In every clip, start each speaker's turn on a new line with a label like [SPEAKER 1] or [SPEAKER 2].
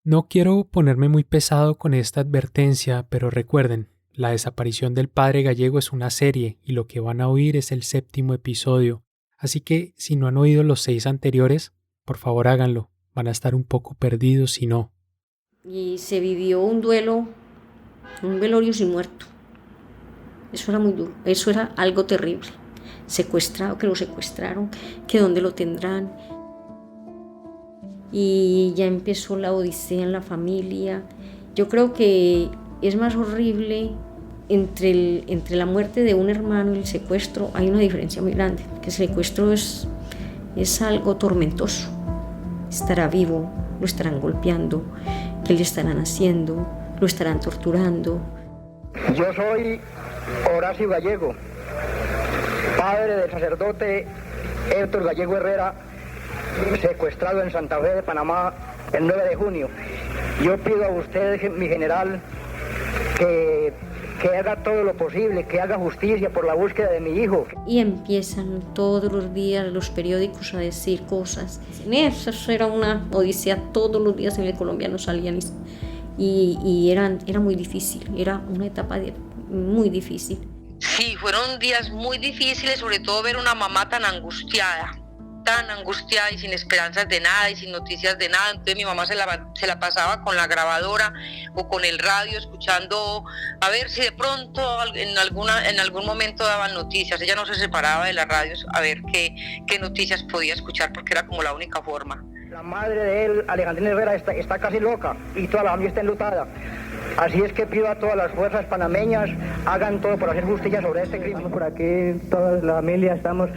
[SPEAKER 1] No quiero ponerme muy pesado con esta advertencia, pero recuerden, la desaparición del padre Gallego es una serie y lo que van a oír es el 7º episodio, así que si no han oído los 6 anteriores, por favor háganlo, van a estar un poco perdidos si no.
[SPEAKER 2] Y se vivió un duelo, un velorio sin muerto. Eso era muy duro, eso era algo terrible. Secuestrado, que lo secuestraron, que dónde lo tendrán. Y ya empezó la odisea en la familia. Yo creo que es más horrible entre la muerte de un hermano y el secuestro. Hay una diferencia muy grande, porque el secuestro es algo tormentoso. Estará vivo, lo estarán golpeando, ¿qué le estarán haciendo? Lo estarán torturando.
[SPEAKER 3] Yo soy Horacio Gallego, padre del sacerdote Héctor Gallego Herrera, secuestrado en Santa Fe de Panamá el 9 de junio. Yo pido a usted, mi general, que haga todo lo posible, que haga justicia por la búsqueda de mi hijo.
[SPEAKER 2] Y empiezan todos los días los periódicos a decir cosas. Eso era una odisea, todos los días en el colombiano salían y era muy difícil, era una etapa muy difícil.
[SPEAKER 4] Sí, fueron días muy difíciles, sobre todo ver una mamá tan angustiada y sin esperanzas de nada y sin noticias de nada. Entonces mi mamá se la pasaba con la grabadora o con el radio escuchando a ver si de pronto en algún momento daban noticias. Ella no se separaba de las radios a ver qué noticias podía escuchar, porque era como la única forma.
[SPEAKER 3] La madre de él, Alejandrina Herrera, está casi loca y toda la familia está enlutada. Así es que pido a todas las fuerzas panameñas, hagan todo por hacer justicia sobre este crimen. Estamos por aquí, toda la familia estamos,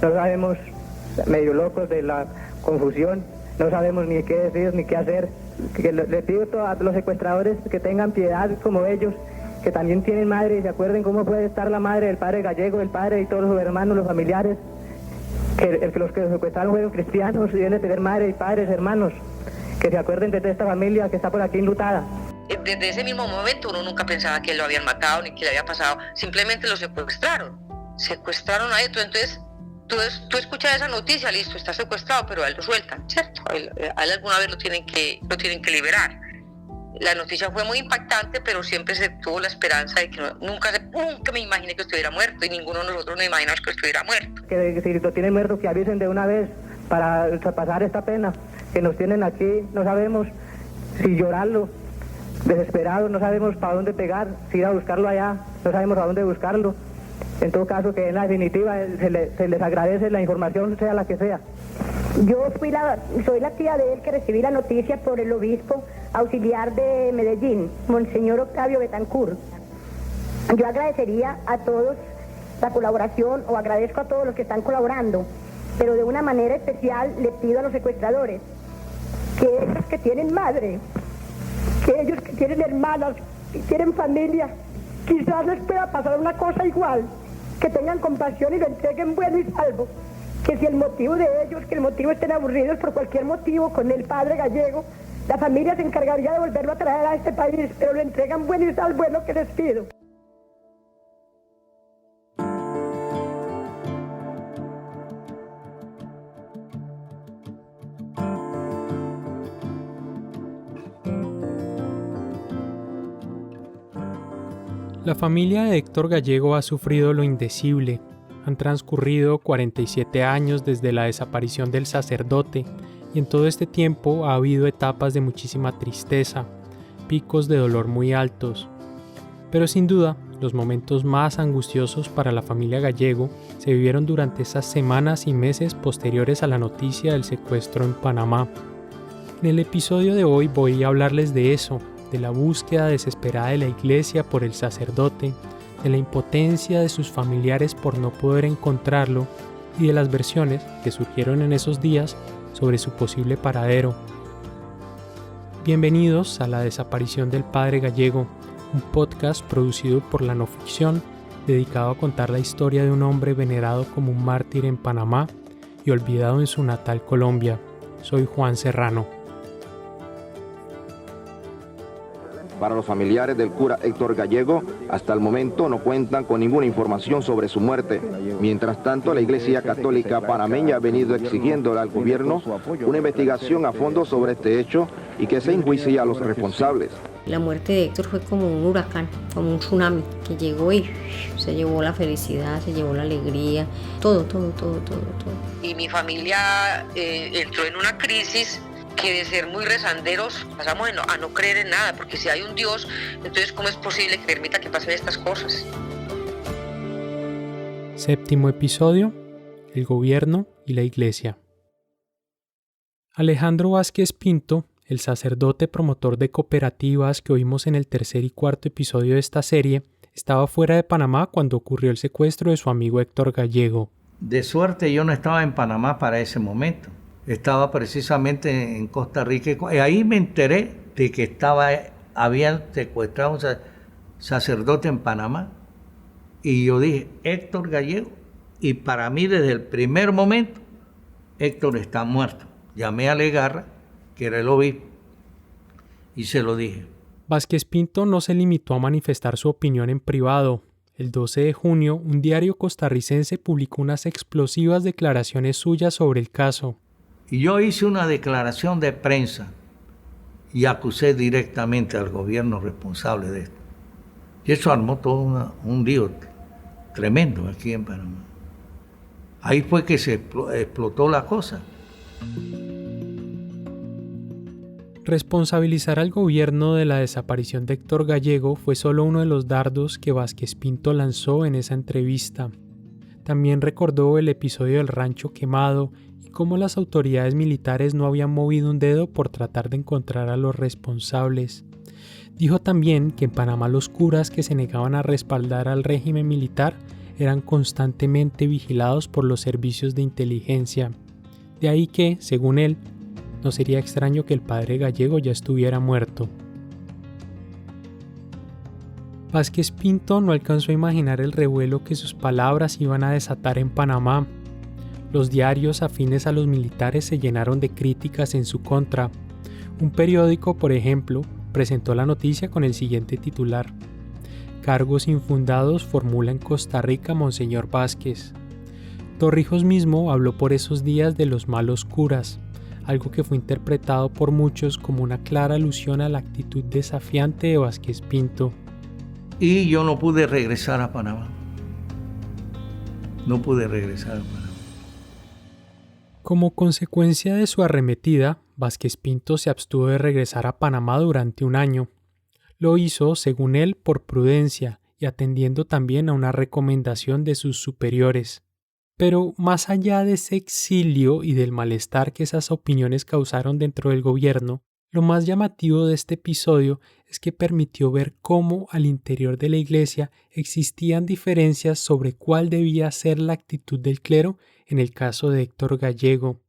[SPEAKER 3] no sabemos, medio locos de la confusión, no sabemos ni qué decir ni qué hacer. Le pido a los secuestradores que tengan piedad como ellos, que también tienen madre, y se acuerden cómo puede estar la madre del padre Gallego, el padre y todos sus hermanos, los familiares, que los que los secuestraron fueron cristianos y deben tener madre y padres, hermanos, que se acuerden de esta familia que está por aquí enlutada.
[SPEAKER 4] Desde ese mismo momento uno nunca pensaba que lo habían matado ni que le había pasado, simplemente lo secuestraron a él. Entonces tú escuchas esa noticia, listo, está secuestrado, pero a él lo sueltan, ¿cierto? A él alguna vez lo tienen que liberar. La noticia fue muy impactante, pero siempre se tuvo la esperanza de que nunca me imaginé que estuviera muerto, y ninguno de nosotros nos imaginamos que estuviera muerto.
[SPEAKER 3] Que si lo tienen muerto, que avisen de una vez para pasar esta pena que nos tienen aquí. No sabemos si llorarlo, desesperados, no sabemos para dónde pegar, si ir a buscarlo allá, no sabemos a dónde buscarlo. En todo caso, que en la definitiva se les agradece la información, sea la que sea.
[SPEAKER 5] Yo soy la tía de él que recibí la noticia por el obispo auxiliar de Medellín, Monseñor Octavio Betancourt. Yo agradecería a todos la colaboración, o agradezco a todos los que están colaborando, pero de una manera especial le pido a los secuestradores que ellos que tienen madre, que ellos que tienen hermanas, que tienen familia, quizás les pueda pasar una cosa igual, que tengan compasión y lo entreguen bueno y salvo. Que si el motivo de ellos, que el motivo estén aburridos por cualquier motivo con el padre Gallego, la familia se encargaría de volverlo a traer a este país, pero lo entregan bueno y salvo, es lo que les pido.
[SPEAKER 1] La familia de Héctor Gallego ha sufrido lo indecible. Han transcurrido 47 años desde la desaparición del sacerdote y en todo este tiempo ha habido etapas de muchísima tristeza, picos de dolor muy altos. Pero sin duda, los momentos más angustiosos para la familia Gallego se vivieron durante esas semanas y meses posteriores a la noticia del secuestro en Panamá. En el episodio de hoy voy a hablarles de eso, de la búsqueda desesperada de la iglesia por el sacerdote, de la impotencia de sus familiares por no poder encontrarlo y de las versiones que surgieron en esos días sobre su posible paradero. Bienvenidos a La desaparición del padre Gallego, un podcast producido por la no ficción, dedicado a contar la historia de un hombre venerado como un mártir en Panamá y olvidado en su natal Colombia. Soy Juan Serrano.
[SPEAKER 6] Para los familiares del cura Héctor Gallego, hasta el momento no cuentan con ninguna información sobre su muerte. Mientras tanto, la Iglesia Católica panameña ha venido exigiéndole al gobierno una investigación a fondo sobre este hecho y que se enjuicie a los responsables.
[SPEAKER 2] La muerte de Héctor fue como un huracán, como un tsunami que llegó y se llevó la felicidad, se llevó la alegría, todo.
[SPEAKER 4] Y mi familia entró en una crisis que de ser muy rezanderos pasamos a no creer en nada, porque si hay un Dios, entonces ¿cómo es posible que permita que pasen estas cosas?
[SPEAKER 1] Séptimo episodio: el gobierno y la iglesia. Alejandro Vázquez Pinto, el sacerdote promotor de cooperativas que oímos en el tercer y cuarto episodio de esta serie, estaba fuera de Panamá cuando ocurrió el secuestro de su amigo Héctor Gallego.
[SPEAKER 7] De suerte yo no estaba en Panamá para ese momento. Estaba precisamente en Costa Rica. Y ahí me enteré de que habían secuestrado a un sacerdote en Panamá. Y yo dije, Héctor Gallego. Y para mí desde el primer momento, Héctor está muerto. Llamé a Legarra, que era el obispo, y se lo dije.
[SPEAKER 1] Vázquez Pinto no se limitó a manifestar su opinión en privado. El 12 de junio, un diario costarricense publicó unas explosivas declaraciones suyas sobre el caso.
[SPEAKER 7] Y yo hice una declaración de prensa y acusé directamente al gobierno responsable de esto. Y eso armó todo un lío tremendo aquí en Panamá. Ahí fue que se explotó la cosa.
[SPEAKER 1] Responsabilizar al gobierno de la desaparición de Héctor Gallego fue solo uno de los dardos que Vázquez Pinto lanzó en esa entrevista. También recordó el episodio del rancho quemado y cómo las autoridades militares no habían movido un dedo por tratar de encontrar a los responsables. Dijo también que en Panamá los curas que se negaban a respaldar al régimen militar eran constantemente vigilados por los servicios de inteligencia. De ahí que, según él, no sería extraño que el padre Gallego ya estuviera muerto. Vázquez Pinto no alcanzó a imaginar el revuelo que sus palabras iban a desatar en Panamá. Los diarios afines a los militares se llenaron de críticas en su contra. Un periódico, por ejemplo, presentó la noticia con el siguiente titular: Cargos infundados formula en Costa Rica Monseñor Vázquez. Torrijos mismo habló por esos días de los malos curas, algo que fue interpretado por muchos como una clara alusión a la actitud desafiante de Vázquez Pinto.
[SPEAKER 7] Y yo no pude regresar a Panamá.
[SPEAKER 1] Como consecuencia de su arremetida, Vázquez Pinto se abstuvo de regresar a Panamá durante un año. Lo hizo, según él, por prudencia y atendiendo también a una recomendación de sus superiores. Pero más allá de ese exilio y del malestar que esas opiniones causaron dentro del gobierno, lo más llamativo de este episodio es que permitió ver cómo al interior de la iglesia existían diferencias sobre cuál debía ser la actitud del clero en el caso de Héctor Gallego.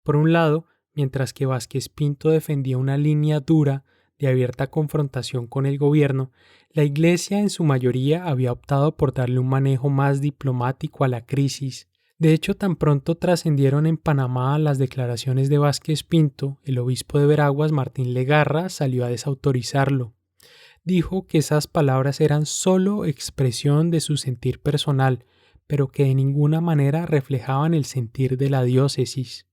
[SPEAKER 1] Por un lado, mientras que Vázquez Pinto defendía una línea dura de abierta confrontación con el gobierno, la Iglesia en su mayoría había optado por darle un manejo más diplomático a la crisis. De hecho, tan pronto trascendieron en Panamá las declaraciones de Vázquez Pinto, el obispo de Veraguas, Martín Legarra, salió a desautorizarlo. Dijo que esas palabras eran solo expresión de su sentir personal, pero que de ninguna manera reflejaban el sentir de la diócesis.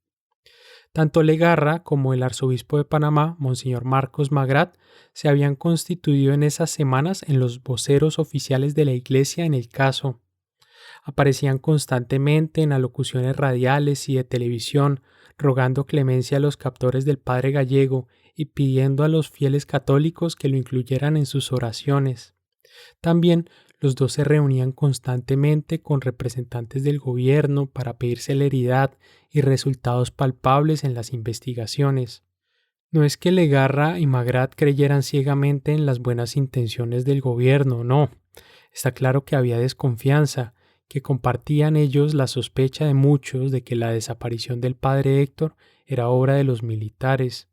[SPEAKER 1] Tanto Legarra como el arzobispo de Panamá, Monseñor Marcos Magrat, se habían constituido en esas semanas en los voceros oficiales de la Iglesia en el caso. Aparecían constantemente en alocuciones radiales y de televisión, rogando clemencia a los captores del padre Gallego y pidiendo a los fieles católicos que lo incluyeran en sus oraciones. También los dos se reunían constantemente con representantes del gobierno para pedir celeridad y resultados palpables en las investigaciones. No es que Legarra y Magrat creyeran ciegamente en las buenas intenciones del gobierno, no. Está claro que había desconfianza, que compartían ellos la sospecha de muchos de que la desaparición del padre Héctor era obra de los militares.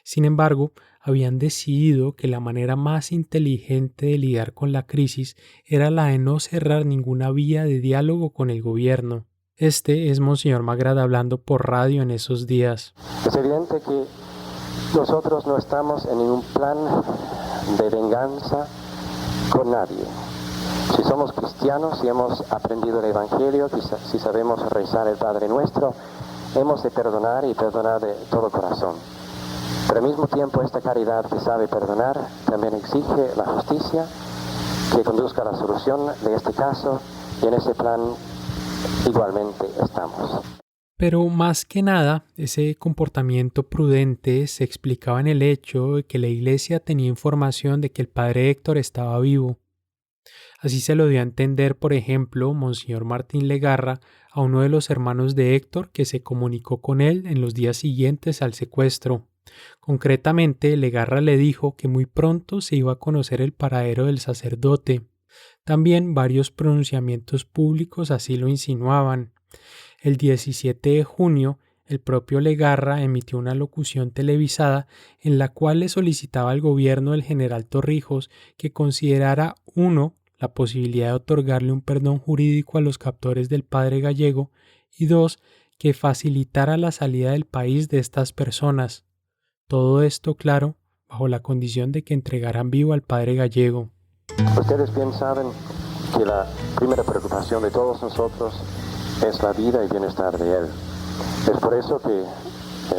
[SPEAKER 1] Sin embargo, habían decidido que la manera más inteligente de lidiar con la crisis era la de no cerrar ninguna vía de diálogo con el gobierno. Este es Monseñor Magrat hablando por radio en esos días.
[SPEAKER 8] Es evidente que nosotros no estamos en ningún plan de venganza con nadie. Si somos cristianos, si hemos aprendido el Evangelio, si sabemos rezar el Padre Nuestro, hemos de perdonar y perdonar de todo corazón. Pero al mismo tiempo esta caridad que sabe perdonar también exige la justicia que conduzca a la solución de este caso, y en ese plan igualmente estamos.
[SPEAKER 1] Pero más que nada, ese comportamiento prudente se explicaba en el hecho de que la iglesia tenía información de que el padre Héctor estaba vivo. Así se lo dio a entender, por ejemplo, Monseñor Martín Legarra a uno de los hermanos de Héctor que se comunicó con él en los días siguientes al secuestro. Concretamente, Legarra le dijo que muy pronto se iba a conocer el paradero del sacerdote. También varios pronunciamientos públicos así lo insinuaban. El 17 de junio, el propio Legarra emitió una locución televisada en la cual le solicitaba al gobierno del general Torrijos que considerara 1. La posibilidad de otorgarle un perdón jurídico a los captores del padre Gallego y 2. Que facilitara la salida del país de estas personas. Todo esto, claro, bajo la condición de que entregaran vivo al padre Gallego.
[SPEAKER 8] Ustedes bien saben que la primera preocupación de todos nosotros es la vida y bienestar de él. Es por eso que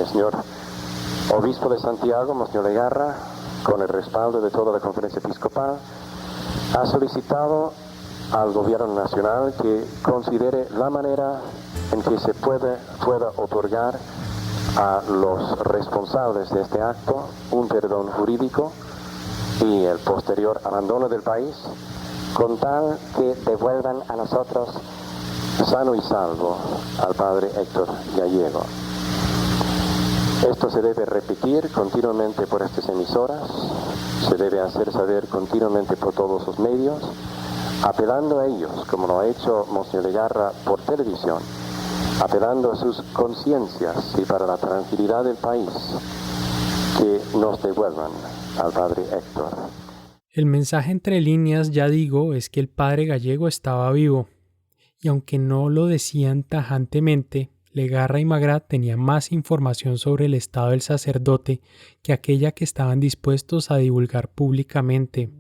[SPEAKER 8] el señor obispo de Santiago, Monseñor Legarra, con el respaldo de toda la conferencia episcopal, ha solicitado al gobierno nacional que considere la manera en que se pueda otorgar a los responsables de este acto un perdón jurídico y el posterior abandono del país, con tal que devuelvan a nosotros sano y salvo al padre Héctor Gallego. Esto se debe repetir continuamente por estas emisoras, se debe hacer saber continuamente por todos los medios, apelando a ellos, como lo ha hecho Monseñor Legarra por televisión, apelando a sus conciencias y para la tranquilidad del país, que nos devuelvan al padre Héctor.
[SPEAKER 1] El mensaje entre líneas, ya digo, es que el padre Gallego estaba vivo, y aunque no lo decían tajantemente, Legarra y Magrat tenían más información sobre el estado del sacerdote que aquella que estaban dispuestos a divulgar públicamente.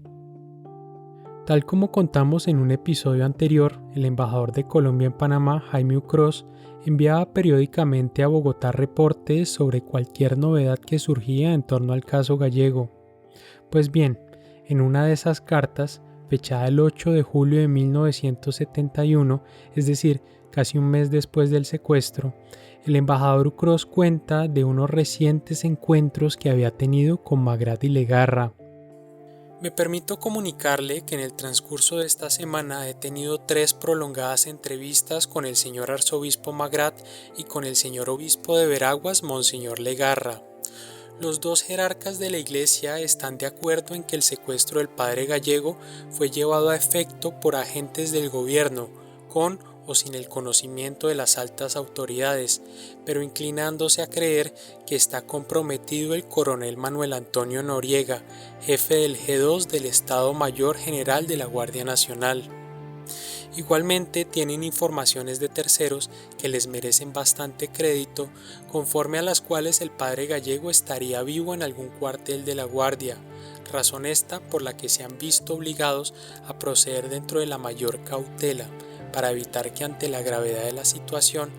[SPEAKER 1] Tal como contamos en un episodio anterior, el embajador de Colombia en Panamá, Jaime Ucros, enviaba periódicamente a Bogotá reportes sobre cualquier novedad que surgía en torno al caso Gallego. Pues bien, en una de esas cartas, fechada el 8 de julio de 1971, es decir, casi un mes después del secuestro, el embajador Ucros cuenta de unos recientes encuentros que había tenido con Magrat y Legarra. Me permito comunicarle que en el transcurso de esta semana he tenido 3 prolongadas entrevistas con el señor arzobispo Magrat y con el señor obispo de Veraguas, Monseñor Legarra. Los 2 jerarcas de la iglesia están de acuerdo en que el secuestro del padre Gallego fue llevado a efecto por agentes del gobierno, con o sin el conocimiento de las altas autoridades, pero inclinándose a creer que está comprometido el coronel Manuel Antonio Noriega, jefe del G2 del Estado Mayor General de la Guardia Nacional. Igualmente tienen informaciones de terceros que les merecen bastante crédito, conforme a las cuales el padre Gallego estaría vivo en algún cuartel de la Guardia, razón esta por la que se han visto obligados a proceder dentro de la mayor cautela, para evitar que ante la gravedad de la situación,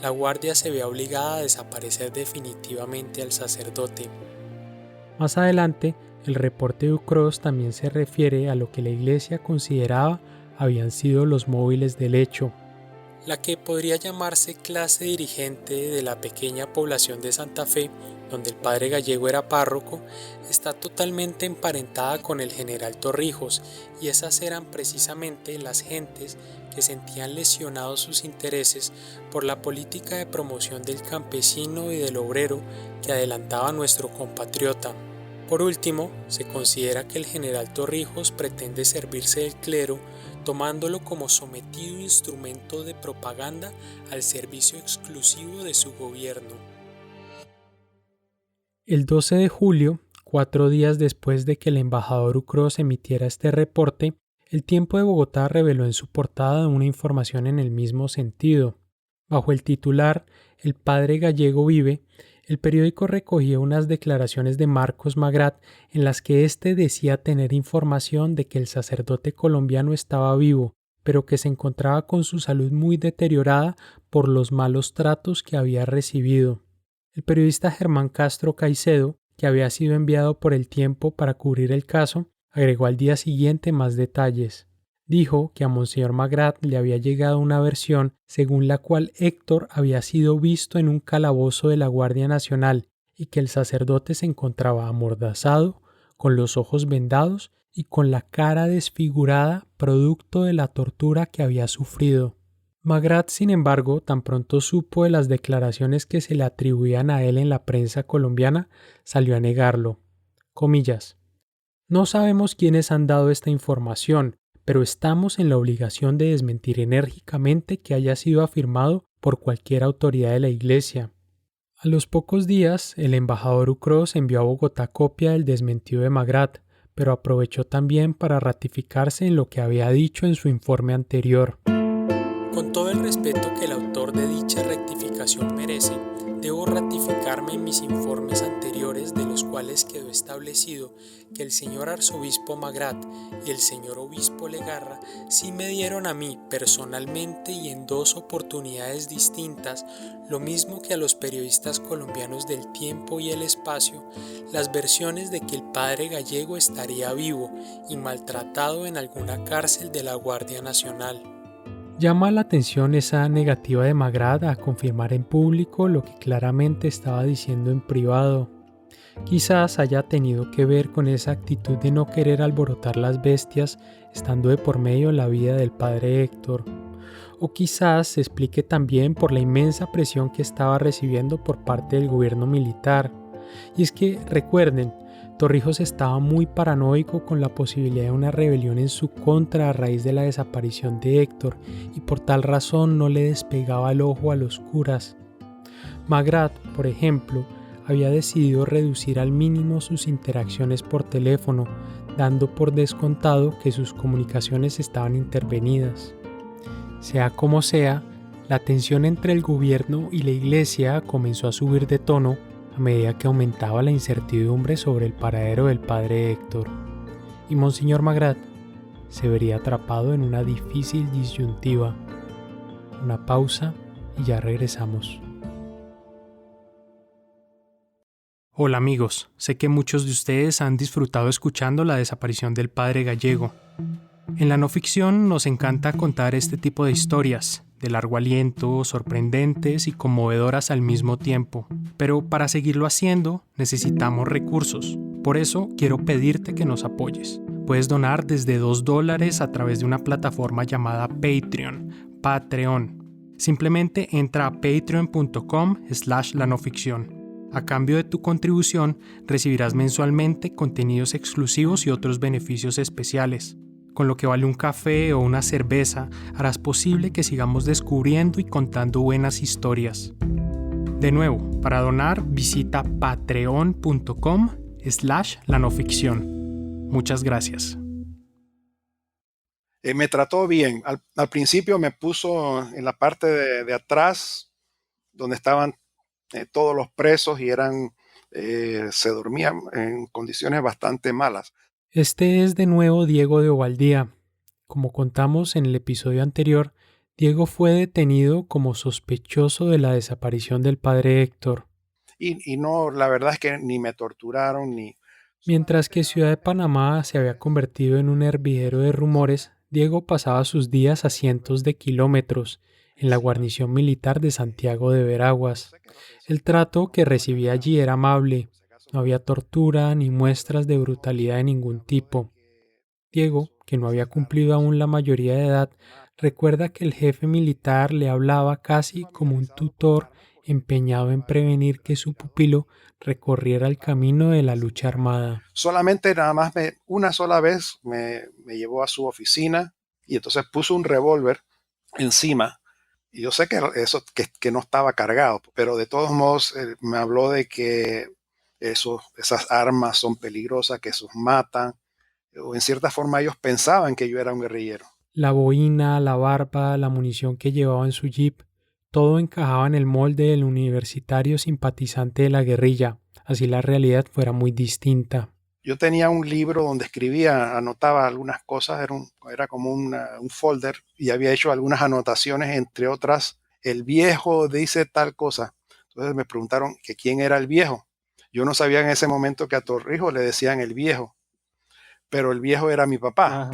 [SPEAKER 1] la Guardia se vea obligada a desaparecer definitivamente al sacerdote. Más adelante, el reporte de Ucros también se refiere a lo que la iglesia consideraba habían sido los móviles del hecho. La que podría llamarse clase dirigente de la pequeña población de Santa Fe, donde el padre Gallego era párroco, está totalmente emparentada con el general Torrijos, y esas eran precisamente las gentes que sentían lesionados sus intereses por la política de promoción del campesino y del obrero que adelantaba nuestro compatriota. Por último, se considera que el general Torrijos pretende servirse del clero, tomándolo como sometido instrumento de propaganda al servicio exclusivo de su gobierno. El 12 de julio, 4 días después de que el embajador Ucros emitiera este reporte, El Tiempo de Bogotá reveló en su portada una información en el mismo sentido. Bajo el titular "El padre Gallego vive", el periódico recogía unas declaraciones de Marcos Magrat en las que éste decía tener información de que el sacerdote colombiano estaba vivo, pero que se encontraba con su salud muy deteriorada por los malos tratos que había recibido. El periodista Germán Castro Caicedo, que había sido enviado por El Tiempo para cubrir el caso, agregó al día siguiente más detalles. Dijo que a Monseñor Magrat le había llegado una versión según la cual Héctor había sido visto en un calabozo de la Guardia Nacional y que el sacerdote se encontraba amordazado, con los ojos vendados y con la cara desfigurada producto de la tortura que había sufrido. Magrat, sin embargo, tan pronto supo de las declaraciones que se le atribuían a él en la prensa colombiana, salió a negarlo. Comillas. No sabemos quiénes han dado esta información, pero estamos en la obligación de desmentir enérgicamente que haya sido afirmado por cualquier autoridad de la Iglesia. A los pocos días, el embajador Ucros envió a Bogotá copia del desmentido de Magrat, pero aprovechó también para ratificarse en lo que había dicho en su informe anterior. Con todo el respeto que el autor de dicha rectificación merece, debo ratificarme en mis informes anteriores, de los cuales quedó establecido que el señor arzobispo Magrat y el señor obispo Legarra sí me dieron a mí personalmente y en 2 oportunidades distintas, lo mismo que a los periodistas colombianos del Tiempo y El Espacio, las versiones de que el padre Gallego estaría vivo y maltratado en alguna cárcel de la Guardia Nacional. Llama la atención esa negativa de Magrat a confirmar en público lo que claramente estaba diciendo en privado. Quizás haya tenido que ver con esa actitud de no querer alborotar las bestias estando de por medio la vida del padre Héctor. O quizás se explique también por la inmensa presión que estaba recibiendo por parte del gobierno militar. Y es que, recuerden, Torrijos estaba muy paranoico con la posibilidad de una rebelión en su contra a raíz de la desaparición de Héctor y por tal razón no le despegaba el ojo a los curas. Magrat, por ejemplo, había decidido reducir al mínimo sus interacciones por teléfono, dando por descontado que sus comunicaciones estaban intervenidas. Sea como sea, la tensión entre el gobierno y la Iglesia comenzó a subir de tono a medida que aumentaba la incertidumbre sobre el paradero del padre Héctor, y Monseñor Magrat se vería atrapado en una difícil disyuntiva. Una pausa y ya regresamos. Hola amigos, sé que muchos de ustedes han disfrutado escuchando la desaparición del padre Gallego. En la no ficción nos encanta contar este tipo de historias, de largo aliento, sorprendentes y conmovedoras al mismo tiempo. Pero para seguirlo haciendo, necesitamos recursos. Por eso quiero pedirte que nos apoyes. Puedes donar desde $2 a través de una plataforma llamada Patreon. Simplemente entra a patreon.com/lanoficción. A cambio de tu contribución, recibirás mensualmente contenidos exclusivos y otros beneficios especiales. Con lo que vale un café o una cerveza, harás posible que sigamos descubriendo y contando buenas historias. De nuevo, para donar, visita patreon.com/lanoficción. Muchas gracias.
[SPEAKER 9] Me trató bien. Al principio me puso en la parte de atrás, donde estaban todos los presos y se dormían en condiciones bastante malas.
[SPEAKER 1] Este es de nuevo Diego de Ovaldía. Como contamos en el episodio anterior, Diego fue detenido como sospechoso de la desaparición del padre Héctor.
[SPEAKER 9] Y no, la verdad es que ni me torturaron ni...
[SPEAKER 1] Mientras que Ciudad de Panamá se había convertido en un hervidero de rumores, Diego pasaba sus días a cientos de kilómetros en la guarnición militar de Santiago de Veraguas. El trato que recibía allí era amable. No había tortura ni muestras de brutalidad de ningún tipo. Diego, que no había cumplido aún la mayoría de edad, recuerda que el jefe militar le hablaba casi como un tutor empeñado en prevenir que su pupilo recorriera el camino de la lucha armada.
[SPEAKER 9] Solamente nada más una sola vez me llevó a su oficina y entonces puso un revólver encima. Y yo sé que que no estaba cargado, pero de todos modos me habló de que esas armas son peligrosas, que esos matan, o en cierta forma ellos pensaban que yo era un guerrillero.
[SPEAKER 1] La boina, la barba, la munición que llevaba en su jeep, todo encajaba en el molde del universitario simpatizante de la guerrilla, así la realidad fuera muy distinta.
[SPEAKER 9] Yo tenía un libro donde escribía, anotaba algunas cosas, era como un folder, y había hecho algunas anotaciones, entre otras, el viejo dice tal cosa. Entonces me preguntaron que quién era el viejo. Yo no sabía en ese momento que a Torrijos le decían el viejo, pero el viejo era mi papá.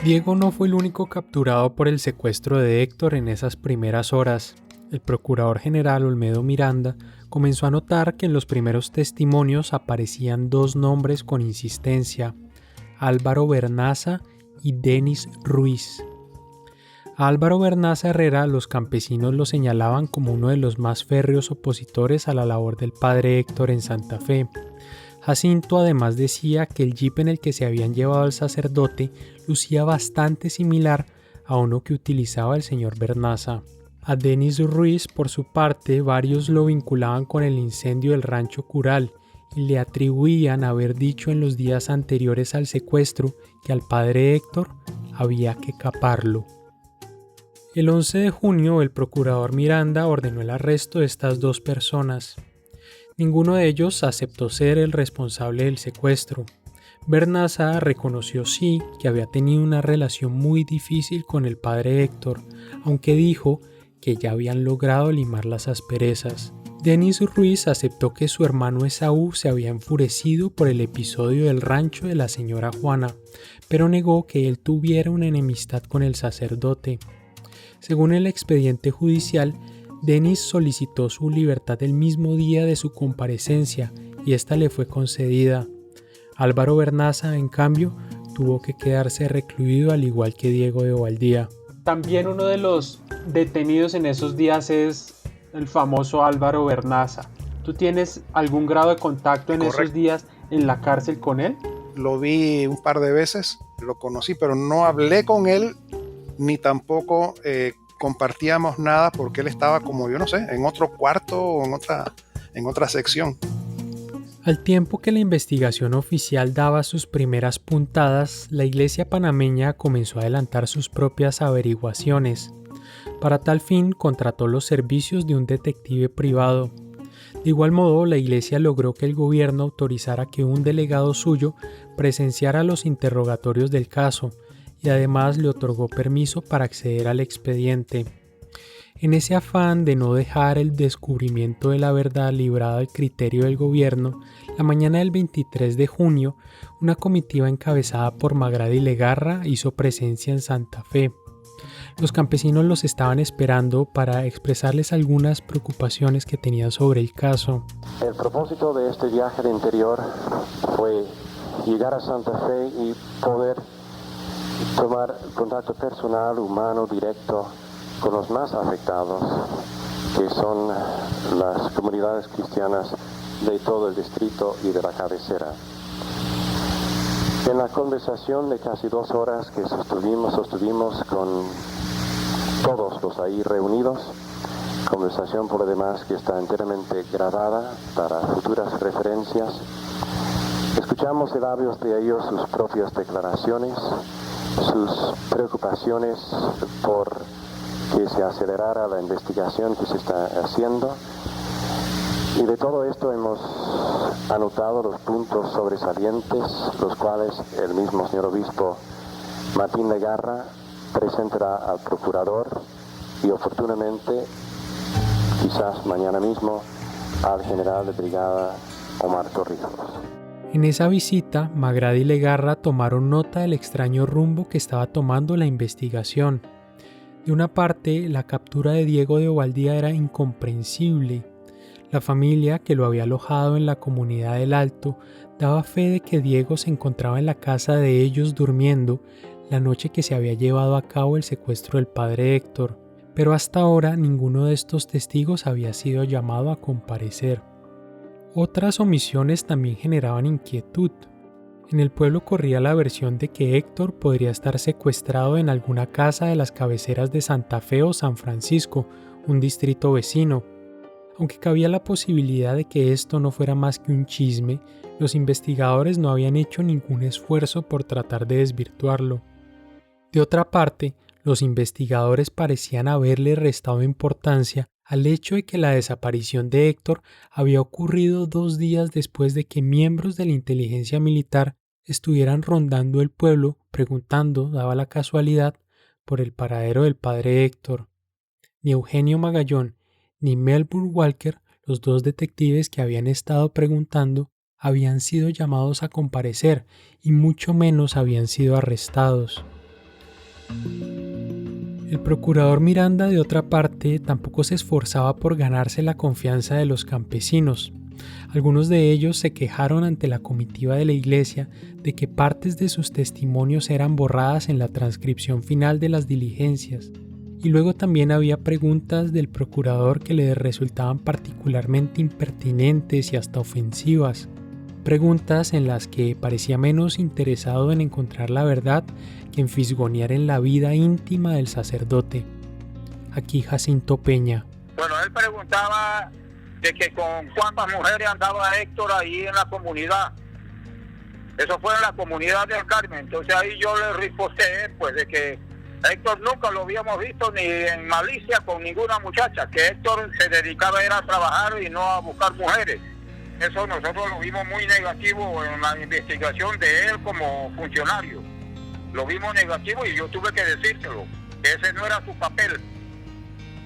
[SPEAKER 1] Diego no fue el único capturado por el secuestro de Héctor en esas primeras horas. El procurador general Olmedo Miranda comenzó a notar que en los primeros testimonios aparecían dos nombres con insistencia: Álvaro Bernaza y Denis Ruiz. A Álvaro Bernaza Herrera los campesinos lo señalaban como uno de los más férreos opositores a la labor del padre Héctor en Santa Fe. Jacinto además decía que el jeep en el que se habían llevado al sacerdote lucía bastante similar a uno que utilizaba el señor Bernaza. A Denis Ruiz, por su parte, varios lo vinculaban con el incendio del rancho Cural y le atribuían haber dicho en los días anteriores al secuestro que al padre Héctor había que caparlo. El 11 de junio, el procurador Miranda ordenó el arresto de estas dos personas. Ninguno de ellos aceptó ser el responsable del secuestro. Bernaza reconoció sí que había tenido una relación muy difícil con el padre Héctor, aunque dijo que ya habían logrado limar las asperezas. Denis Ruiz aceptó que su hermano Esaú se había enfurecido por el episodio del rancho de la señora Juana, pero negó que él tuviera una enemistad con el sacerdote. Según el expediente judicial, Denis solicitó su libertad el mismo día de su comparecencia y esta le fue concedida. Álvaro Bernaza, en cambio, tuvo que quedarse recluido al igual que Diego de Ovaldía.
[SPEAKER 10] También uno de los detenidos en esos días es el famoso Álvaro Bernaza. ¿Tú tienes algún grado de contacto en esos días en la cárcel con él?
[SPEAKER 9] Lo vi un par de veces, lo conocí, pero no hablé con él ni tampoco compartíamos nada porque él estaba como, yo no sé, en otro cuarto o en otra sección.
[SPEAKER 1] Al tiempo que la investigación oficial daba sus primeras puntadas, la Iglesia panameña comenzó a adelantar sus propias averiguaciones. Para tal fin, contrató los servicios de un detective privado. De igual modo, la Iglesia logró que el gobierno autorizara que un delegado suyo presenciara los interrogatorios del caso y además le otorgó permiso para acceder al expediente. En ese afán de no dejar el descubrimiento de la verdad librado al criterio del gobierno, la mañana del 23 de junio, una comitiva encabezada por Magrady Legarra hizo presencia en Santa Fe. Los campesinos los estaban esperando para expresarles algunas preocupaciones que tenían sobre el caso.
[SPEAKER 8] El propósito de este viaje de interior fue llegar a Santa Fe y poder tomar contacto personal, humano, directo con los más afectados, que son las comunidades cristianas de todo el distrito y de la cabecera. En la conversación de casi 2 horas que sostuvimos con todos los ahí reunidos, conversación por lo demás que está enteramente grabada para futuras referencias, escuchamos de labios de ellos sus propias declaraciones, sus preocupaciones por que se acelerara la investigación que se está haciendo, y de todo esto hemos anotado los puntos sobresalientes, los cuales el mismo señor obispo Martín Legarra presentará al procurador y oportunamente, quizás mañana mismo, al general de brigada Omar Torrijos.
[SPEAKER 1] En esa visita, Magrady y Legarra tomaron nota del extraño rumbo que estaba tomando la investigación. De una parte, la captura de Diego de Ovaldía era incomprensible. La familia que lo había alojado en la comunidad del Alto daba fe de que Diego se encontraba en la casa de ellos durmiendo la noche que se había llevado a cabo el secuestro del padre Héctor, pero hasta ahora ninguno de estos testigos había sido llamado a comparecer. Otras omisiones también generaban inquietud. En el pueblo corría la versión de que Héctor podría estar secuestrado en alguna casa de las cabeceras de Santa Fe o San Francisco, un distrito vecino. Aunque cabía la posibilidad de que esto no fuera más que un chisme, los investigadores no habían hecho ningún esfuerzo por tratar de desvirtuarlo. De otra parte, los investigadores parecían haberle restado importancia al hecho de que la desaparición de Héctor había ocurrido 2 días después de que miembros de la inteligencia militar estuvieran rondando el pueblo preguntando, daba la casualidad, por el paradero del padre Héctor. Ni Eugenio Magallón ni Melbourne Walker, los dos detectives que habían estado preguntando, habían sido llamados a comparecer y mucho menos habían sido arrestados. El procurador Miranda, de otra parte, tampoco se esforzaba por ganarse la confianza de los campesinos. Algunos de ellos se quejaron ante la comitiva de la iglesia de que partes de sus testimonios eran borradas en la transcripción final de las diligencias. Y luego también había preguntas del procurador que le resultaban particularmente impertinentes y hasta ofensivas. Preguntas en las que parecía menos interesado en encontrar la verdad que en fisgonear en la vida íntima del sacerdote. Aquí Jacinto Peña.
[SPEAKER 11] Bueno, él preguntaba de que con cuántas mujeres andaba Héctor ahí en la comunidad. Eso fue en la comunidad del Carmen. Entonces ahí yo le riposté, pues, de que Héctor nunca lo habíamos visto ni en malicia con ninguna muchacha, que Héctor se dedicaba a ir a trabajar y no a buscar mujeres. Eso nosotros lo vimos muy negativo en la investigación de él como funcionario. Lo vimos negativo y yo tuve que decírselo, que ese no era su papel.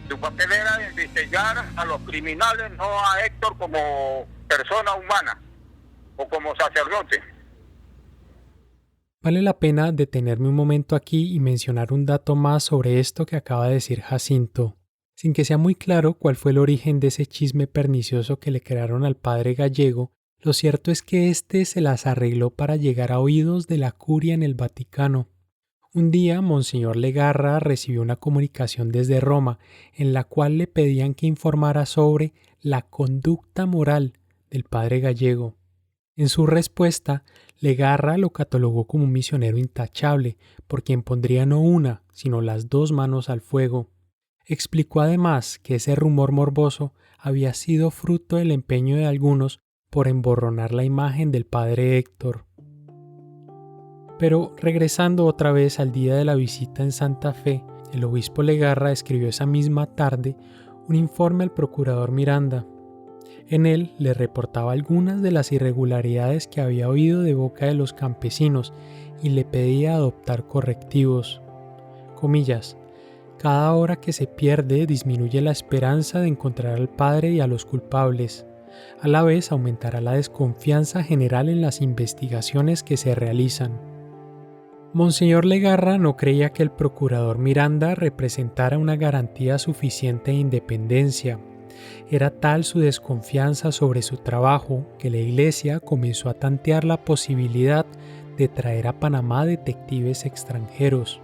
[SPEAKER 11] Su papel era investigar a los criminales, no a Héctor como persona humana o como sacerdote.
[SPEAKER 1] Vale la pena detenerme un momento aquí y mencionar un dato más sobre esto que acaba de decir Jacinto. Sin que sea muy claro cuál fue el origen de ese chisme pernicioso que le crearon al padre Gallego, lo cierto es que éste se las arregló para llegar a oídos de la curia en el Vaticano. Un día, Monseñor Legarra recibió una comunicación desde Roma en la cual le pedían que informara sobre la conducta moral del padre Gallego. En su respuesta, Legarra lo catalogó como un misionero intachable, por quien pondría no una, sino las dos manos al fuego. Explicó además que ese rumor morboso había sido fruto del empeño de algunos por emborronar la imagen del padre Héctor. Pero regresando otra vez al día de la visita en Santa Fe, el obispo Legarra escribió esa misma tarde un informe al procurador Miranda. En él le reportaba algunas de las irregularidades que había oído de boca de los campesinos y le pedía adoptar correctivos. Comillas, cada hora que se pierde disminuye la esperanza de encontrar al padre y a los culpables. A la vez aumentará la desconfianza general en las investigaciones que se realizan. Monseñor Legarra no creía que el procurador Miranda representara una garantía suficiente de independencia. Era tal su desconfianza sobre su trabajo que la Iglesia comenzó a tantear la posibilidad de traer a Panamá detectives extranjeros.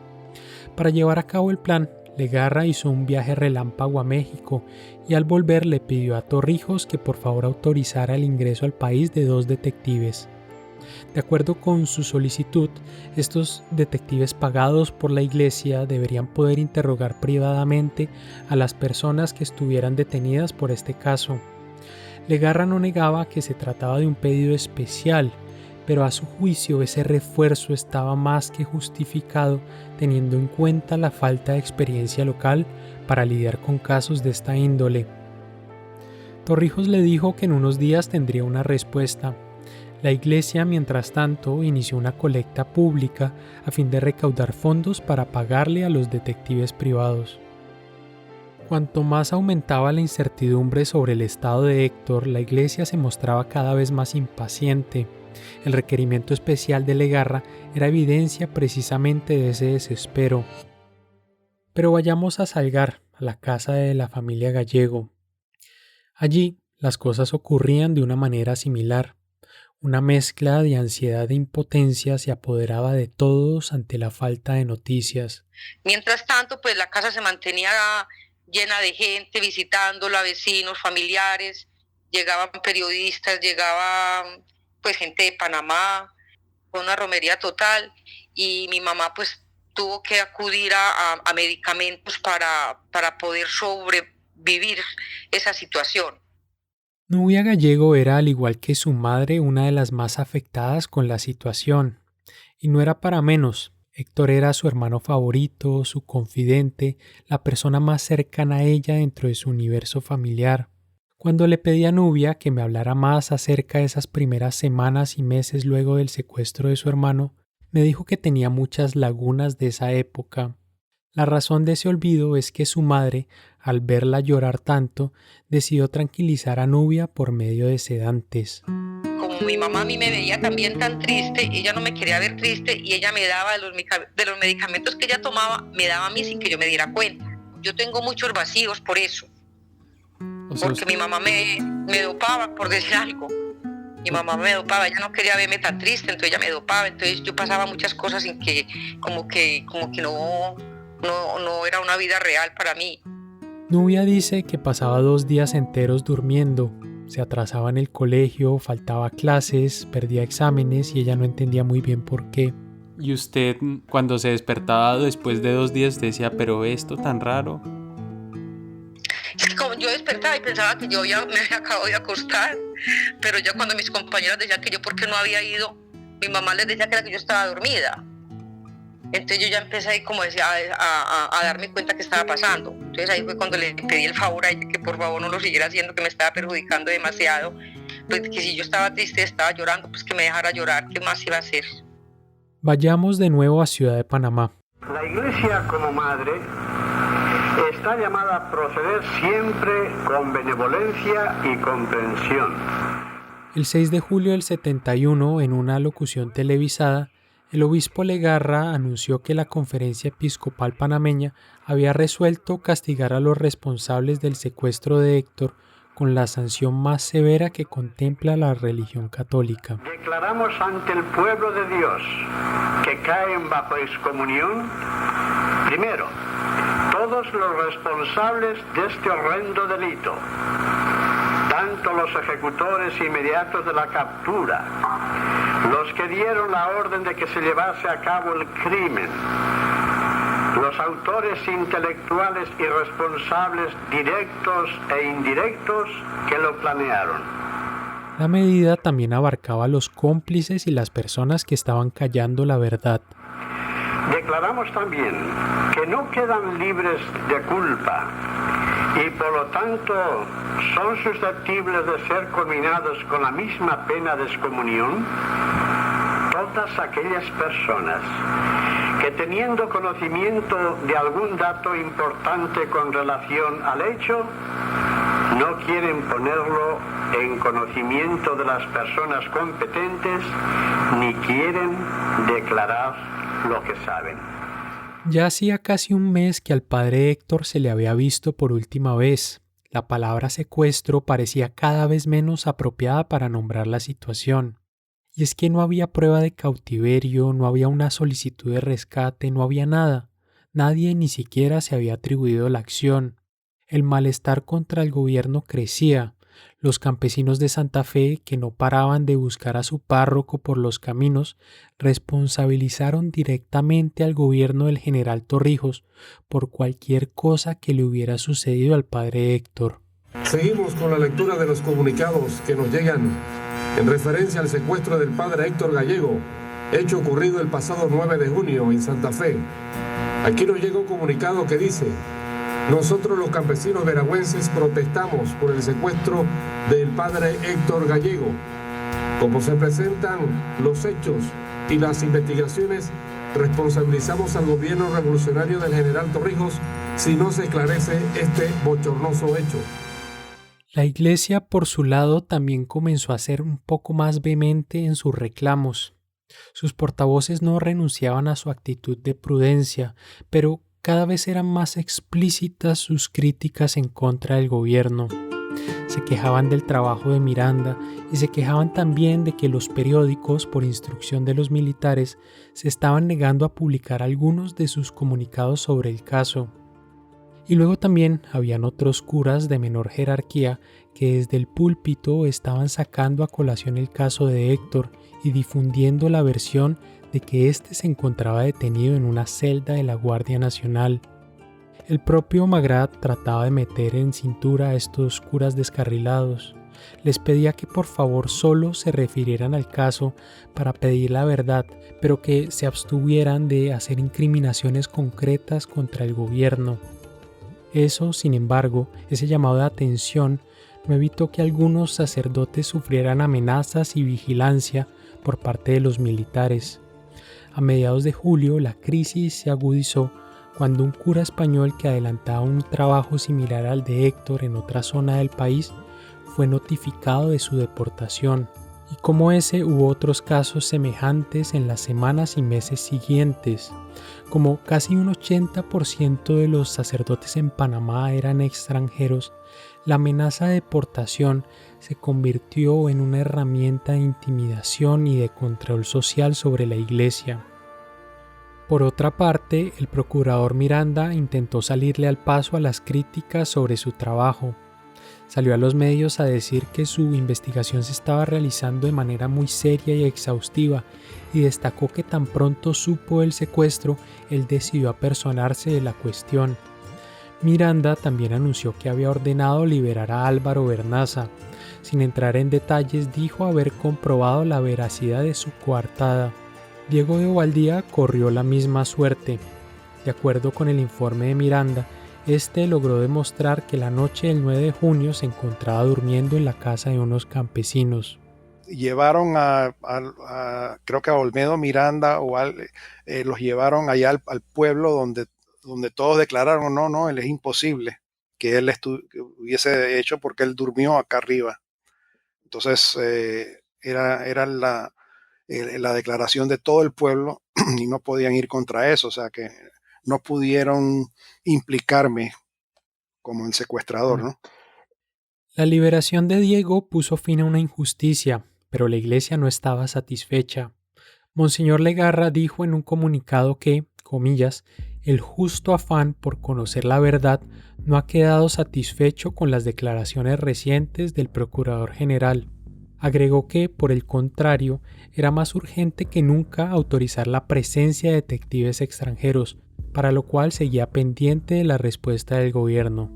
[SPEAKER 1] Para llevar a cabo el plan, Legarra hizo un viaje relámpago a México y al volver le pidió a Torrijos que por favor autorizara el ingreso al país de 2 detectives. De acuerdo con su solicitud, estos detectives pagados por la Iglesia deberían poder interrogar privadamente a las personas que estuvieran detenidas por este caso. Legarra no negaba que se trataba de un pedido especial, pero a su juicio ese refuerzo estaba más que justificado teniendo en cuenta la falta de experiencia local para lidiar con casos de esta índole. Torrijos le dijo que en unos días tendría una respuesta. La Iglesia, mientras tanto, inició una colecta pública a fin de recaudar fondos para pagarle a los detectives privados. Cuanto más aumentaba la incertidumbre sobre el estado de Héctor, la Iglesia se mostraba cada vez más impaciente. El requerimiento especial de Legarra era evidencia precisamente de ese desespero. Pero vayamos a Salgar, a la casa de la familia Gallego. Allí las cosas ocurrían de una manera similar. Una mezcla de ansiedad e impotencia se apoderaba de todos ante la falta de noticias.
[SPEAKER 4] Mientras tanto, pues la casa se mantenía llena de gente visitándola, vecinos, familiares, llegaban periodistas, llegaban pues gente de Panamá, fue una romería total y mi mamá pues tuvo que acudir a medicamentos para poder sobrevivir esa situación.
[SPEAKER 1] Nubia Gallego era, al igual que su madre, una de las más afectadas con la situación. Y no era para menos. Héctor era su hermano favorito, su confidente, la persona más cercana a ella dentro de su universo familiar. Cuando le pedí a Nubia que me hablara más acerca de esas primeras semanas y meses luego del secuestro de su hermano, me dijo que tenía muchas lagunas de esa época. La razón de ese olvido es que su madre, Al verla llorar tanto, decidió tranquilizar a Nubia por medio de sedantes.
[SPEAKER 4] Como mi mamá a mí me veía también tan triste, ella no me quería ver triste y ella me daba de los medicamentos que ella tomaba, me daba a mí sin que yo me diera cuenta. Yo tengo muchos vacíos por eso. Porque mi mamá me dopaba, por decir algo. Mi mamá me dopaba, ella no quería verme tan triste, entonces ella me dopaba, entonces yo pasaba muchas cosas sin que, como que no era una vida real para mí.
[SPEAKER 1] Nubia dice que pasaba 2 días enteros durmiendo, se atrasaba en el colegio, faltaba clases, perdía exámenes y ella no entendía muy bien por qué.
[SPEAKER 10] Y usted, cuando se despertaba después de 2 días, decía, pero esto tan raro.
[SPEAKER 4] Es que como yo despertaba y pensaba que me había acabado de acostar, pero ya cuando mis compañeras decían que yo por qué no había ido, mi mamá les decía que era que yo estaba dormida. Entonces yo ya empecé ahí, como decía, a darme cuenta que estaba pasando. Entonces ahí fue cuando le pedí el favor a ella que por favor no lo siguiera haciendo, que me estaba perjudicando demasiado. Pues que si yo estaba triste, estaba llorando, pues que me dejara llorar, ¿qué más iba a hacer?
[SPEAKER 1] Vayamos de nuevo a Ciudad de Panamá.
[SPEAKER 12] La Iglesia como madre está llamada a proceder siempre con benevolencia y comprensión.
[SPEAKER 1] El 6 de julio del 71, en una locución televisada, el obispo Legarra anunció que la Conferencia Episcopal Panameña había resuelto castigar a los responsables del secuestro de Héctor con la sanción más severa que contempla la religión católica.
[SPEAKER 12] Declaramos ante el pueblo de Dios que caen bajo excomunión, primero, todos los responsables de este horrendo delito, tanto los ejecutores inmediatos de la captura, los que dieron la orden de que se llevase a cabo el crimen, los autores intelectuales y responsables directos e indirectos que lo planearon.
[SPEAKER 1] La medida también abarcaba a los cómplices y las personas que estaban callando la verdad.
[SPEAKER 12] Declaramos también que no quedan libres de culpa y por lo tanto son susceptibles de ser conminados con la misma pena de excomunión todas aquellas personas que, teniendo conocimiento de algún dato importante con relación al hecho, no quieren ponerlo en conocimiento de las personas competentes ni quieren declarar lo que saben.
[SPEAKER 1] Ya hacía casi un mes que al padre Héctor se le había visto por última vez. La palabra secuestro parecía cada vez menos apropiada para nombrar la situación. Y es que no había prueba de cautiverio, no había una solicitud de rescate, no había nada. Nadie ni siquiera se había atribuido la acción. El malestar contra el gobierno crecía. Los campesinos de Santa Fe, que no paraban de buscar a su párroco por los caminos, responsabilizaron directamente al gobierno del general Torrijos por cualquier cosa que le hubiera sucedido al padre Héctor.
[SPEAKER 13] Seguimos con la lectura de los comunicados que nos llegan en referencia al secuestro del padre Héctor Gallego, hecho ocurrido el pasado 9 de junio en Santa Fe. Aquí nos llega un comunicado que dice: nosotros los campesinos veragüenses protestamos por el secuestro del padre Héctor Gallego. Como se presentan los hechos y las investigaciones, responsabilizamos al gobierno revolucionario del general Torrijos si no se esclarece este bochornoso hecho.
[SPEAKER 1] La Iglesia, por su lado, también comenzó a ser un poco más vehemente en sus reclamos. Sus portavoces no renunciaban a su actitud de prudencia, pero cada vez eran más explícitas sus críticas en contra del gobierno. Se quejaban del trabajo de Miranda y se quejaban también de que los periódicos, por instrucción de los militares, se estaban negando a publicar algunos de sus comunicados sobre el caso. Y luego también habían otros curas de menor jerarquía que desde el púlpito estaban sacando a colación el caso de Héctor y difundiendo la versión de que éste se encontraba detenido en una celda de la Guardia Nacional. El propio Magrat trataba de meter en cintura a estos curas descarrilados. Les pedía que por favor solo se refirieran al caso para pedir la verdad, pero que se abstuvieran de hacer incriminaciones concretas contra el gobierno. Eso, sin embargo, ese llamado de atención no evitó que algunos sacerdotes sufrieran amenazas y vigilancia por parte de los militares. A mediados de julio la crisis se agudizó cuando un cura español que adelantaba un trabajo similar al de Héctor en otra zona del país fue notificado de su deportación, y como ese hubo otros casos semejantes en las semanas y meses siguientes. Como casi un 80% de los sacerdotes en Panamá eran extranjeros, la amenaza de deportación se convirtió en una herramienta de intimidación y de control social sobre la Iglesia. Por otra parte, el procurador Miranda intentó salirle al paso a las críticas sobre su trabajo. Salió a los medios a decir que su investigación se estaba realizando de manera muy seria y exhaustiva, y destacó que tan pronto supo el secuestro, él decidió apersonarse de la cuestión. Miranda también anunció que había ordenado liberar a Álvaro Vernaza. Sin entrar en detalles, dijo haber comprobado la veracidad de su coartada. Diego de Ovaldía corrió la misma suerte. De acuerdo con el informe de Miranda, este logró demostrar que la noche del 9 de junio se encontraba durmiendo en la casa de unos campesinos.
[SPEAKER 9] Llevaron creo que a Olmedo Miranda los llevaron allá al pueblo donde todos declararon no, él es imposible que él hubiese hecho porque él durmió acá arriba. Entonces era la declaración de todo el pueblo y no podían ir contra eso, o sea que no pudieron implicarme como el secuestrador, ¿no?
[SPEAKER 1] La liberación de Diego puso fin a una injusticia, pero la Iglesia no estaba satisfecha. Monseñor Legarra dijo en un comunicado que, comillas, el justo afán por conocer la verdad no ha quedado satisfecho con las declaraciones recientes del Procurador General. Agregó que, por el contrario, era más urgente que nunca autorizar la presencia de detectives extranjeros, para lo cual seguía pendiente de la respuesta del gobierno.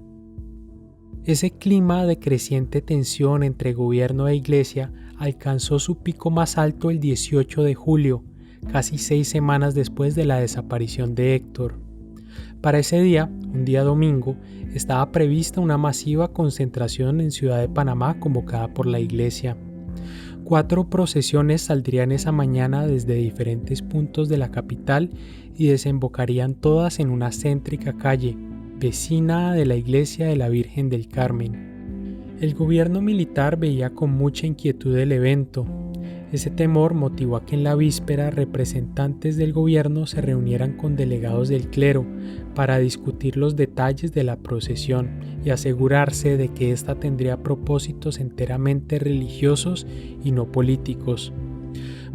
[SPEAKER 1] Ese clima de creciente tensión entre gobierno e Iglesia alcanzó su pico más alto el 18 de julio, casi 6 semanas después de la desaparición de Héctor. Para ese día, un día domingo, estaba prevista una masiva concentración en Ciudad de Panamá convocada por la Iglesia. 4 procesiones saldrían esa mañana desde diferentes puntos de la capital y desembocarían todas en una céntrica calle, vecina de la iglesia de la Virgen del Carmen. El gobierno militar veía con mucha inquietud el evento. Ese temor motivó a que en la víspera representantes del gobierno se reunieran con delegados del clero para discutir los detalles de la procesión y asegurarse de que ésta tendría propósitos enteramente religiosos y no políticos.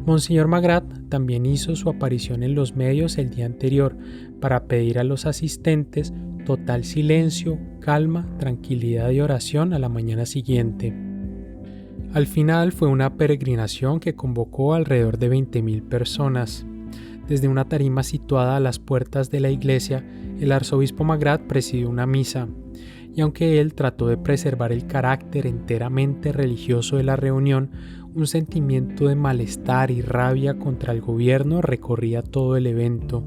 [SPEAKER 1] Monseñor Magrat también hizo su aparición en los medios el día anterior para pedir a los asistentes total silencio, calma, tranquilidad y oración a la mañana siguiente. Al final fue una peregrinación que convocó alrededor de 20.000 personas. Desde una tarima situada a las puertas de la iglesia, el arzobispo Magrat presidió una misa, y aunque él trató de preservar el carácter enteramente religioso de la reunión, un sentimiento de malestar y rabia contra el gobierno recorría todo el evento.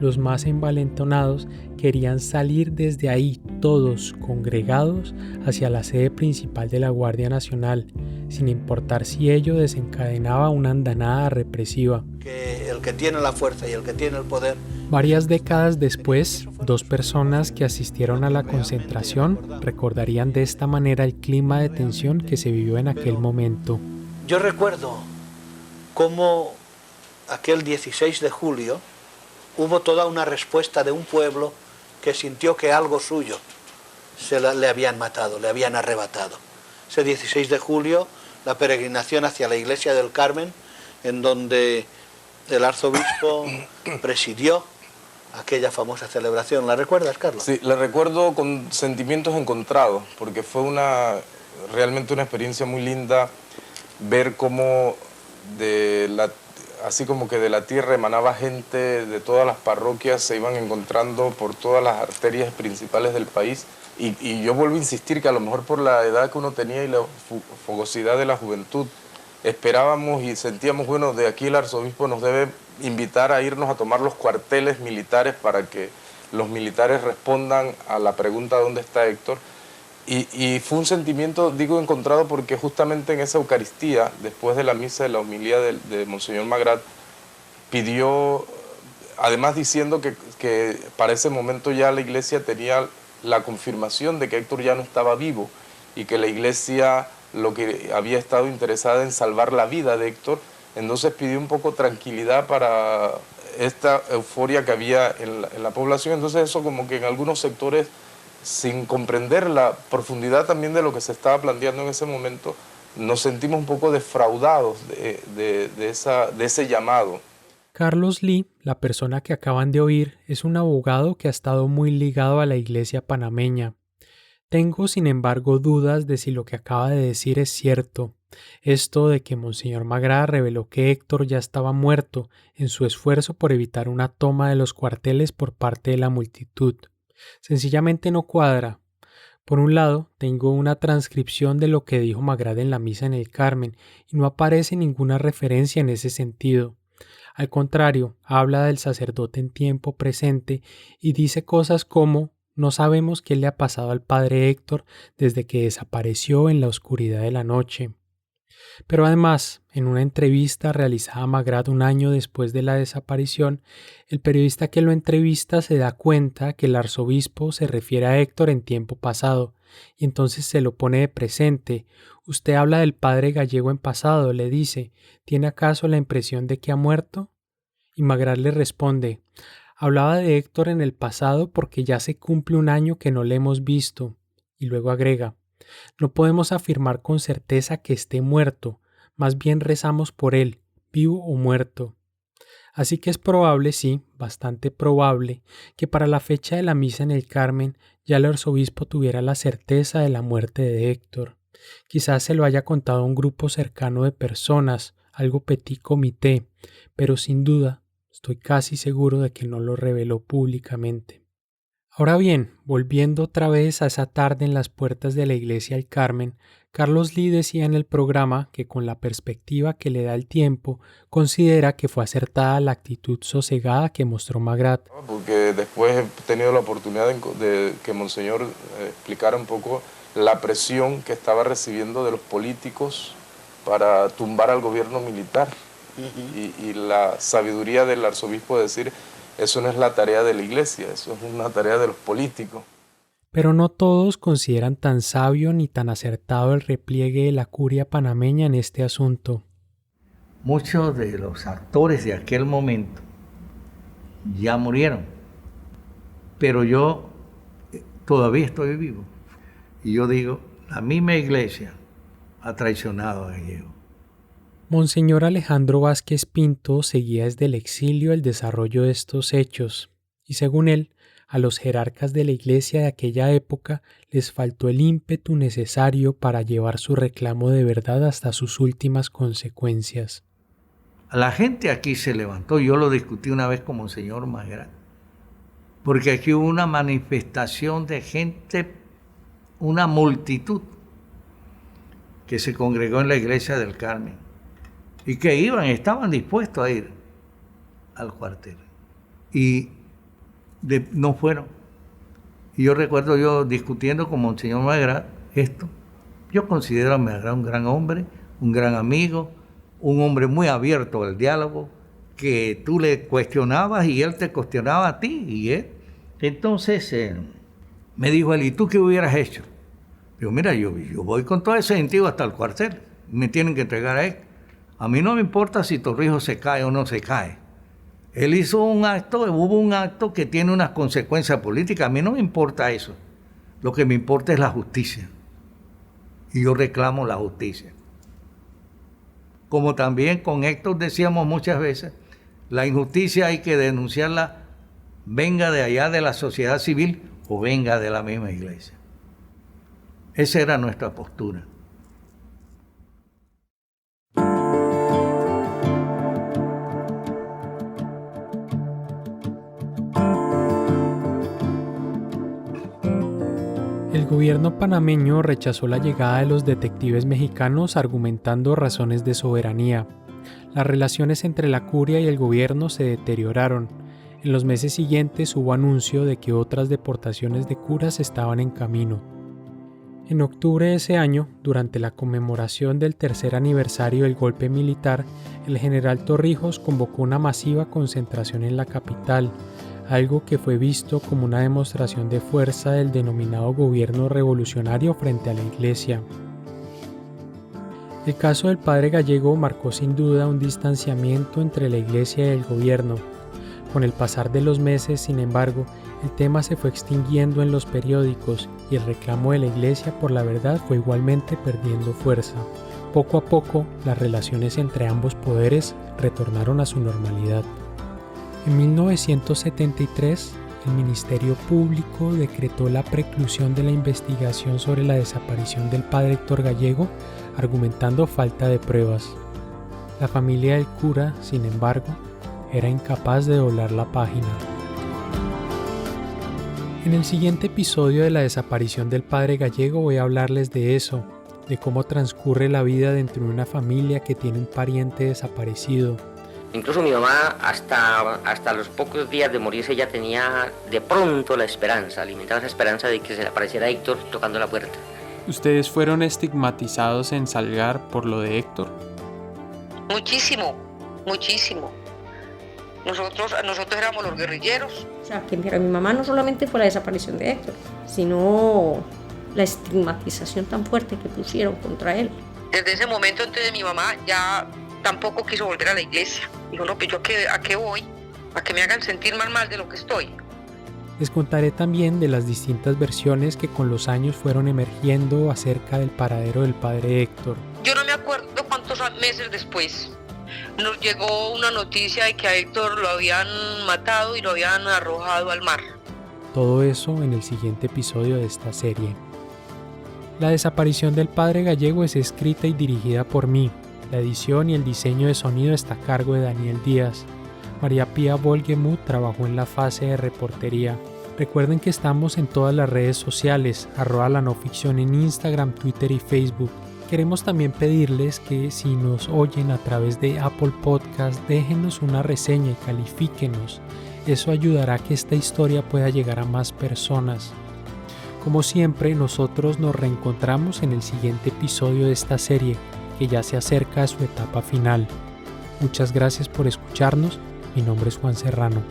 [SPEAKER 1] Los más envalentonados querían salir desde ahí todos congregados hacia la sede principal de la Guardia Nacional, sin importar si ello desencadenaba una andanada represiva.
[SPEAKER 14] Que el que tiene la fuerza y el que tiene el poder.
[SPEAKER 1] Varias décadas después, 2 personas que asistieron a la concentración recordarían de esta manera el clima de tensión que se vivió en aquel momento.
[SPEAKER 14] Yo recuerdo cómo aquel 16 de julio hubo toda una respuesta de un pueblo que sintió que algo suyo le habían matado, le habían arrebatado. Ese 16 de julio, la peregrinación hacia la iglesia del Carmen, en donde el arzobispo presidió aquella famosa celebración. ¿La recuerdas, Carlos?
[SPEAKER 15] Sí, la recuerdo con sentimientos encontrados, porque fue realmente una experiencia muy linda ver cómo así como que de la tierra emanaba gente de todas las parroquias, se iban encontrando por todas las arterias principales del país. Y yo vuelvo a insistir que a lo mejor por la edad que uno tenía y la fogosidad de la juventud, esperábamos y sentíamos, bueno, de aquí el arzobispo nos debe invitar a irnos a tomar los cuarteles militares para que los militares respondan a la pregunta ¿dónde está Héctor? Y fue un sentimiento, digo, encontrado porque justamente en esa Eucaristía, después de la misa de la homilía de Monseñor Magrat, pidió además diciendo que para ese momento ya la iglesia tenía la confirmación de que Héctor ya no estaba vivo y que la iglesia lo que había estado interesada en salvar la vida de Héctor. Entonces pidió un poco tranquilidad para esta euforia que había en la población. Entonces eso como que en algunos sectores, sin comprender la profundidad también de lo que se estaba planteando en ese momento, nos sentimos un poco defraudados de ese llamado.
[SPEAKER 1] Carlos Lee, la persona que acaban de oír, es un abogado que ha estado muy ligado a la iglesia panameña. Tengo, sin embargo, dudas de si lo que acaba de decir es cierto. Esto de que Monseñor Magrá reveló que Héctor ya estaba muerto en su esfuerzo por evitar una toma de los cuarteles por parte de la multitud. Sencillamente no cuadra. Por un lado, tengo una transcripción de lo que dijo Magrá en la misa en el Carmen y no aparece ninguna referencia en ese sentido. Al contrario, habla del sacerdote en tiempo presente y dice cosas como: no sabemos qué le ha pasado al padre Héctor desde que desapareció en la oscuridad de la noche. Pero además, en una entrevista realizada a Magrá un año después de la desaparición, el periodista que lo entrevista se da cuenta que el arzobispo se refiere a Héctor en tiempo pasado, y entonces se lo pone de presente. Usted habla del padre Gallego en pasado, le dice. ¿Tiene acaso la impresión de que ha muerto? Y Magrá le responde: hablaba de Héctor en el pasado porque ya se cumple un año que no le hemos visto. Y luego agrega: no podemos afirmar con certeza que esté muerto, más bien rezamos por él, vivo o muerto. Así que es probable, sí, bastante probable, que para la fecha de la misa en el Carmen ya el arzobispo tuviera la certeza de la muerte de Héctor. Quizás se lo haya contado a un grupo cercano de personas, algo petit comité, pero sin duda estoy casi seguro de que no lo reveló públicamente. Ahora bien, volviendo otra vez a esa tarde en las puertas de la iglesia del Carmen, Carlos Lee decía en el programa que con la perspectiva que le da el tiempo, considera que fue acertada la actitud sosegada que mostró Magrá.
[SPEAKER 15] Porque después he tenido la oportunidad de que Monseñor explicara un poco la presión que estaba recibiendo de los políticos para tumbar al gobierno militar. Y la sabiduría del arzobispo de decir: eso no es la tarea de la iglesia, eso es una tarea de los políticos.
[SPEAKER 1] Pero no todos consideran tan sabio ni tan acertado el repliegue de la curia panameña en este asunto.
[SPEAKER 7] Muchos de los actores de aquel momento ya murieron, pero yo todavía estoy vivo. Y yo digo, la misma iglesia ha traicionado a Gallego.
[SPEAKER 1] Monseñor Alejandro Vázquez Pinto seguía desde el exilio el desarrollo de estos hechos, y según él, a los jerarcas de la iglesia de aquella época les faltó el ímpetu necesario para llevar su reclamo de verdad hasta sus últimas consecuencias.
[SPEAKER 7] La gente aquí se levantó, yo lo discutí una vez con Monseñor Magrá, porque aquí hubo una manifestación de gente, una multitud que se congregó en la iglesia del Carmen y que estaban dispuestos a ir al cuartel y no fueron. Y yo recuerdo yo discutiendo con Monseñor Magrá esto. Yo considero a Magrá un gran hombre, un gran amigo, un hombre muy abierto al diálogo, que tú le cuestionabas y él te cuestionaba a ti. Y él. Entonces me dijo él: ¿y tú qué hubieras hecho? Digo, mira, yo voy con todo ese sentido hasta el cuartel. Me tienen que entregar a él. A mí no me importa si Torrijos se cae o no se cae. Él hizo hubo un acto que tiene unas consecuencias políticas. A mí no me importa eso. Lo que me importa es la justicia. Y yo reclamo la justicia. Como también con Héctor decíamos muchas veces, la injusticia hay que denunciarla, venga de allá de la sociedad civil o venga de la misma iglesia. Esa era nuestra postura.
[SPEAKER 1] El gobierno panameño rechazó la llegada de los detectives mexicanos argumentando razones de soberanía. Las relaciones entre la curia y el gobierno se deterioraron. En los meses siguientes hubo anuncio de que otras deportaciones de curas estaban en camino. En octubre de ese año, durante la conmemoración del tercer aniversario del golpe militar, el general Torrijos convocó una masiva concentración en la capital, algo que fue visto como una demostración de fuerza del denominado gobierno revolucionario frente a la Iglesia. El caso del padre Gallego marcó sin duda un distanciamiento entre la Iglesia y el gobierno. Con el pasar de los meses, sin embargo, el tema se fue extinguiendo en los periódicos y el reclamo de la Iglesia por la verdad fue igualmente perdiendo fuerza. Poco a poco, las relaciones entre ambos poderes retornaron a su normalidad. En 1973, el Ministerio Público decretó la preclusión de la investigación sobre la desaparición del padre Héctor Gallego, argumentando falta de pruebas. La familia del cura, sin embargo, era incapaz de doblar la página. En el siguiente episodio de la desaparición del padre Gallego voy a hablarles de eso, de cómo transcurre la vida dentro de una familia que tiene un pariente desaparecido.
[SPEAKER 16] Incluso mi mamá, hasta los pocos días de morirse, ya tenía de pronto la esperanza, alimentaba esa esperanza de que se le apareciera Héctor tocando la puerta.
[SPEAKER 10] ¿Ustedes fueron estigmatizados en Salgar por lo de Héctor?
[SPEAKER 4] Muchísimo, muchísimo. Nosotros éramos los guerrilleros.
[SPEAKER 2] O sea, que para mi mamá no solamente fue la desaparición de Héctor, sino la estigmatización tan fuerte que pusieron contra él.
[SPEAKER 4] Desde ese momento entonces mi mamá ya tampoco quiso volver a la iglesia. Dijo, no, pues yo a qué voy, a que me hagan sentir más mal de lo que estoy.
[SPEAKER 1] Les contaré también de las distintas versiones que con los años fueron emergiendo acerca del paradero del padre Héctor.
[SPEAKER 4] Yo no me acuerdo cuántos meses después nos llegó una noticia de que a Héctor lo habían matado y lo habían arrojado al mar.
[SPEAKER 1] Todo eso en el siguiente episodio de esta serie. La desaparición del padre Gallego es escrita y dirigida por mí. La edición y el diseño de sonido está a cargo de Daniel Díaz. María Pía Volgemuth trabajó en la fase de reportería. Recuerden que estamos en todas las redes sociales, @lanoficción en Instagram, Twitter y Facebook. Queremos también pedirles que si nos oyen a través de Apple Podcast, déjenos una reseña y califíquenos. Eso ayudará a que esta historia pueda llegar a más personas. Como siempre, nosotros nos reencontramos en el siguiente episodio de esta serie, que ya se acerca a su etapa final. Muchas gracias por escucharnos. Mi nombre es Juan Serrano.